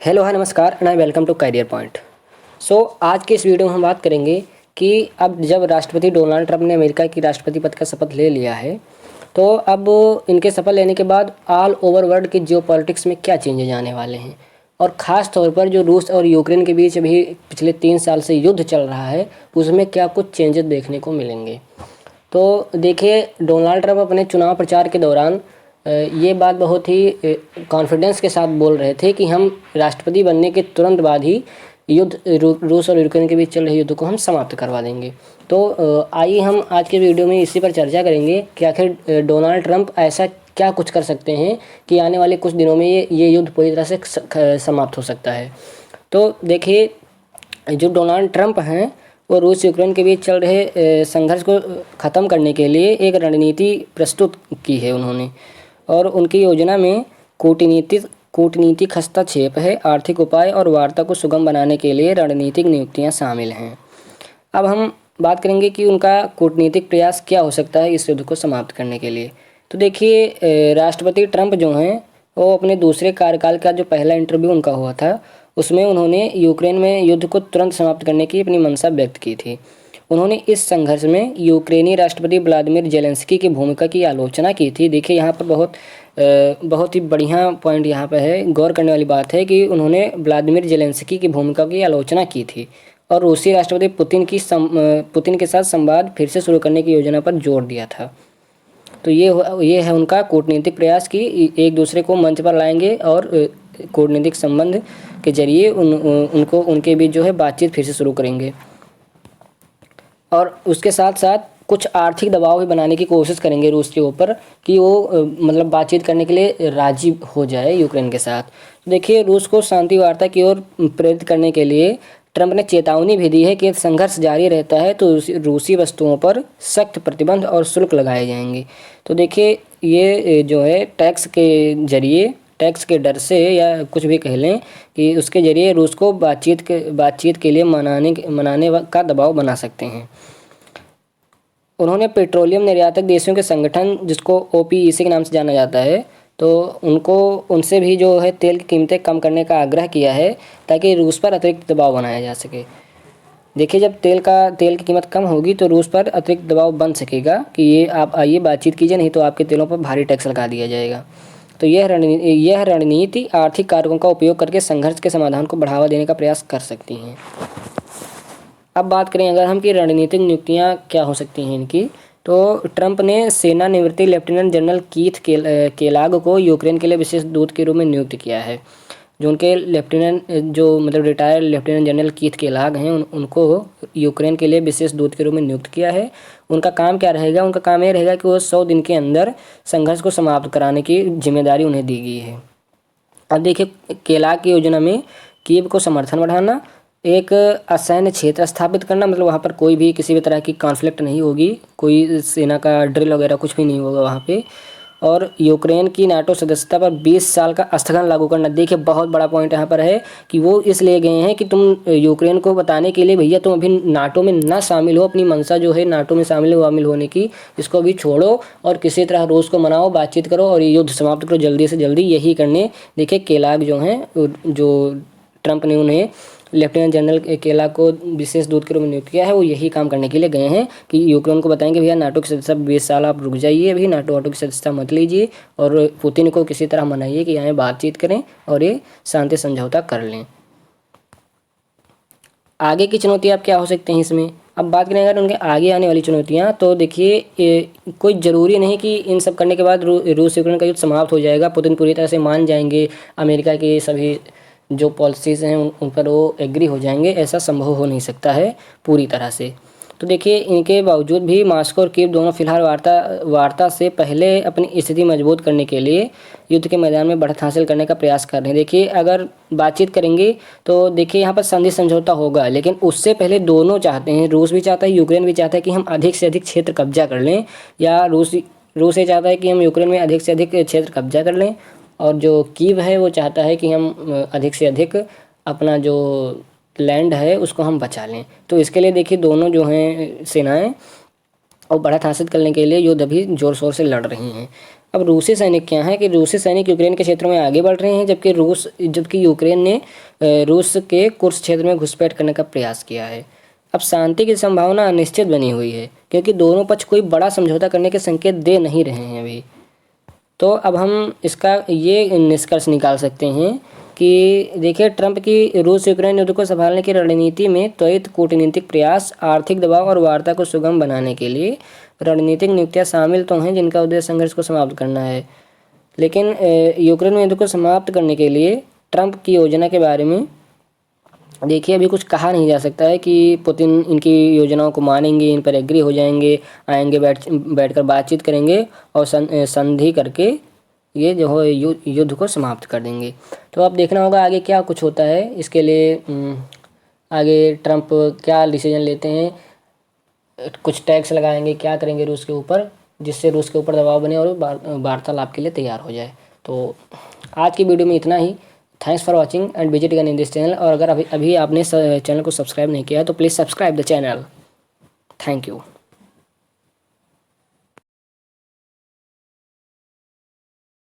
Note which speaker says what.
Speaker 1: Hello hi नमस्कार and I welcome to career point. आज के इस वीडियो में हम बात करेंगे कि अब जब राष्ट्रपति डोनाल्ड ट्रंप ने अमेरिका की राष्ट्रपति पद का शपथ ले लिया है, तो अब इनके शपथ लेने के बाद ऑल ओवर वर्ल्ड के जियोपॉलिटिक्स में क्या चेंजेज आने वाले हैं, और ख़ास तौर पर जो रूस और यूक्रेन के बीच अभी पिछले 3 साल से युद्ध चल रहा है उसमें क्या कुछ चेंजेस देखने को मिलेंगे। तो देखिए, डोनाल्ड ट्रंप अपने चुनाव प्रचार के दौरान ये बात बहुत ही कॉन्फिडेंस के साथ बोल रहे थे कि हम राष्ट्रपति बनने के तुरंत बाद ही रूस और यूक्रेन के बीच चल रहे युद्ध को हम समाप्त करवा देंगे। तो आइए हम आज के वीडियो में इसी पर चर्चा करेंगे कि आखिर डोनाल्ड ट्रंप ऐसा क्या कुछ कर सकते हैं कि आने वाले कुछ दिनों में ये युद्ध पूरी तरह से समाप्त हो सकता है। तो देखिए, जो डोनाल्ड ट्रंप हैं वो रूस यूक्रेन के बीच चल रहे संघर्ष को ख़त्म करने के लिए एक रणनीति प्रस्तुत की है उन्होंने, और उनकी योजना में कूटनीतिक हस्तक्षेप है, आर्थिक उपाय और वार्ता को सुगम बनाने के लिए रणनीतिक नियुक्तियां शामिल हैं। अब हम बात करेंगे कि उनका कूटनीतिक प्रयास क्या हो सकता है इस युद्ध को समाप्त करने के लिए। तो देखिए, राष्ट्रपति ट्रंप जो हैं वो अपने दूसरे कार्यकाल का जो पहला इंटरव्यू उनका हुआ था उसमें उन्होंने यूक्रेन में युद्ध को तुरंत समाप्त करने की अपनी मंशा व्यक्त की थी। उन्होंने इस संघर्ष में यूक्रेनी राष्ट्रपति व्लादिमीर जेलेंस्की की भूमिका की आलोचना की थी। देखिए, यहाँ पर बहुत ही बढ़िया पॉइंट यहाँ पर है, गौर करने वाली बात है कि उन्होंने व्लादिमीर जेलेंस्की की भूमिका की आलोचना की थी और रूसी राष्ट्रपति पुतिन के साथ संवाद फिर से शुरू करने की योजना पर जोर दिया था। तो ये है उनका कूटनीतिक प्रयास कि एक दूसरे को मंच पर लाएंगे और कूटनीतिक संबंध के जरिए उनको उनके बीच जो है बातचीत फिर से शुरू करेंगे, और उसके साथ साथ कुछ आर्थिक दबाव भी बनाने की कोशिश करेंगे रूस के ऊपर कि वो मतलब बातचीत करने के लिए राजी हो जाए यूक्रेन के साथ। देखिए, रूस को शांति वार्ता की ओर प्रेरित करने के लिए ट्रंप ने चेतावनी भी दी है कि संघर्ष जारी रहता है तो रूसी वस्तुओं पर सख्त प्रतिबंध और शुल्क लगाए जाएंगे। तो देखिए, ये जो है टैक्स के डर से या कुछ भी कह लें कि उसके ज़रिए रूस को बातचीत के लिए मनाने का दबाव बना सकते हैं। उन्होंने पेट्रोलियम निर्यातक देशों के संगठन, जिसको ओपीईसी के नाम से जाना जाता है, तो उनसे भी जो है तेल की कीमतें कम करने का आग्रह किया है ताकि रूस पर अतिरिक्त दबाव बनाया जा सके। देखिए, जब तेल की कीमत कम होगी तो रूस पर अतिरिक्त दबाव बन सकेगा कि ये आप आइए बातचीत कीजिए, नहीं तो आपके तेलों पर भारी टैक्स लगा दिया जाएगा। तो यह रणनीति आर्थिक कारकों का उपयोग करके संघर्ष के समाधान को बढ़ावा देने का प्रयास कर सकती हैं। अब बात करें अगर हम कि रणनीतिक नियुक्तियां क्या हो सकती हैं इनकी, तो ट्रंप ने सेवानिवृत्त लेफ्टिनेंट जनरल कीथ केलाग को यूक्रेन के लिए विशेष दूत के रूप में नियुक्त किया है। जो उनके रिटायर्ड लेफ्टिनेंट जनरल कीथ केलाग हैं उनको यूक्रेन के लिए विशेष दूत के रूप में नियुक्त किया है। उनका काम क्या रहेगा? उनका काम ये रहेगा कि वो 100 दिन के अंदर संघर्ष को समाप्त कराने की जिम्मेदारी उन्हें दी गई है। अब देखिए, केलाग की योजना में कीव को समर्थन बढ़ाना, एक असैन्य क्षेत्र स्थापित करना, मतलब वहाँ पर कोई भी किसी भी तरह की कॉन्फ्लिक्ट नहीं होगी, कोई सेना का ड्रिल वगैरह कुछ भी नहीं होगा वहाँ पे, और यूक्रेन की नाटो सदस्यता पर 20 साल का स्थगन लागू करना। देखिए, बहुत बड़ा पॉइंट यहाँ पर है कि वो इसलिए गए हैं कि तुम यूक्रेन को बताने के लिए भैया तुम अभी नाटो में ना शामिल हो, अपनी मंशा जो है नाटो में शामिल होने की, इसको अभी छोड़ो और किसी तरह रूस को मनाओ, बातचीत करो और ये युद्ध समाप्त करो जल्दी से जल्दी। यही करने देखिए केलाग जो हैं, जो ट्रंप ने उन्हें लेफ्टिनेंट जनरल केला को विशेष दूत के रूप में नियुक्त किया है, वो यही काम करने के लिए गए हैं कि यूक्रेन को बताएंगे भैया नाटो की सदस्यता 20 साल आप रुक जाइए, अभी नाटो की सदस्यता मत लीजिए, और पुतिन को किसी तरह मनाइए कि आए बातचीत करें और ये शांति समझौता कर लें। आगे की चुनौतियाँ आप क्या हो सकते हैं इसमें? अब बात करें अगर उनके आगे आने वाली चुनौतियाँ, तो देखिए कोई ज़रूरी नहीं कि इन सब करने के बाद रूस यूक्रेन का युद्ध समाप्त हो जाएगा, पुतिन पूरी तरह से मान जाएंगे, अमेरिका के सभी जो पॉलिसीज़ हैं उन पर वो एग्री हो जाएंगे, ऐसा संभव हो नहीं सकता है पूरी तरह से। तो देखिए, इनके बावजूद भी मॉस्को और कीव दोनों फिलहाल वार्ता से पहले अपनी स्थिति मजबूत करने के लिए युद्ध के मैदान में बढ़त हासिल करने का प्रयास कर रहे हैं। देखिए, अगर बातचीत करेंगे तो देखिए यहाँ पर संधि समझौता होगा, लेकिन उससे पहले दोनों चाहते हैं, रूस भी चाहता है, यूक्रेन भी चाहता है कि हम अधिक से अधिक क्षेत्र कब्जा कर लें, या रूस ये चाहता है कि हम यूक्रेन में अधिक से अधिक क्षेत्र कब्जा कर लें, और जो कीव है वो चाहता है कि हम अधिक से अधिक अपना जो लैंड है उसको हम बचा लें। तो इसके लिए देखिए दोनों जो हैं सेनाएं और बढ़त हासिल करने के लिए युद्ध अभी ज़ोर शोर से लड़ रही हैं। अब रूसी सैनिक क्या है कि रूसी सैनिक यूक्रेन के क्षेत्रों में आगे बढ़ रहे हैं, जबकि यूक्रेन ने रूस के कुर्स क्षेत्र में घुसपैठ करने का प्रयास किया है। अब शांति की संभावना अनिश्चित बनी हुई है, क्योंकि दोनों पक्ष कोई बड़ा समझौता करने के संकेत दे नहीं रहे हैं अभी। तो अब हम इसका ये निष्कर्ष निकाल सकते हैं कि देखिए, ट्रंप की रूस यूक्रेन युद्ध को संभालने की रणनीति में त्वरित कूटनीतिक प्रयास, आर्थिक दबाव और वार्ता को सुगम बनाने के लिए रणनीतिक नियुक्तियां शामिल तो हैं, जिनका उद्देश्य संघर्ष को समाप्त करना है। लेकिन यूक्रेन में युद्ध को समाप्त करने के लिए ट्रंप की योजना के बारे में देखिए अभी कुछ कहा नहीं जा सकता है कि पुतिन इनकी योजनाओं को मानेंगे, इन पर एग्री हो जाएंगे, आएंगे, बैठकर बातचीत करेंगे और संधि करके ये जो है युद्ध को समाप्त कर देंगे। तो अब देखना होगा आगे क्या कुछ होता है। इसके लिए आगे ट्रंप क्या डिसीजन लेते हैं, कुछ टैक्स लगाएंगे, क्या करेंगे रूस के ऊपर, जिससे रूस के ऊपर दबाव बने और वार्तालाप के लिए तैयार हो जाए। तो आज की वीडियो में इतना ही। Thanks for watching and visit again in this channel. और अगर अभी आपने चैनल को सब्सक्राइब नहीं किया है तो please subscribe the channel. Thank you.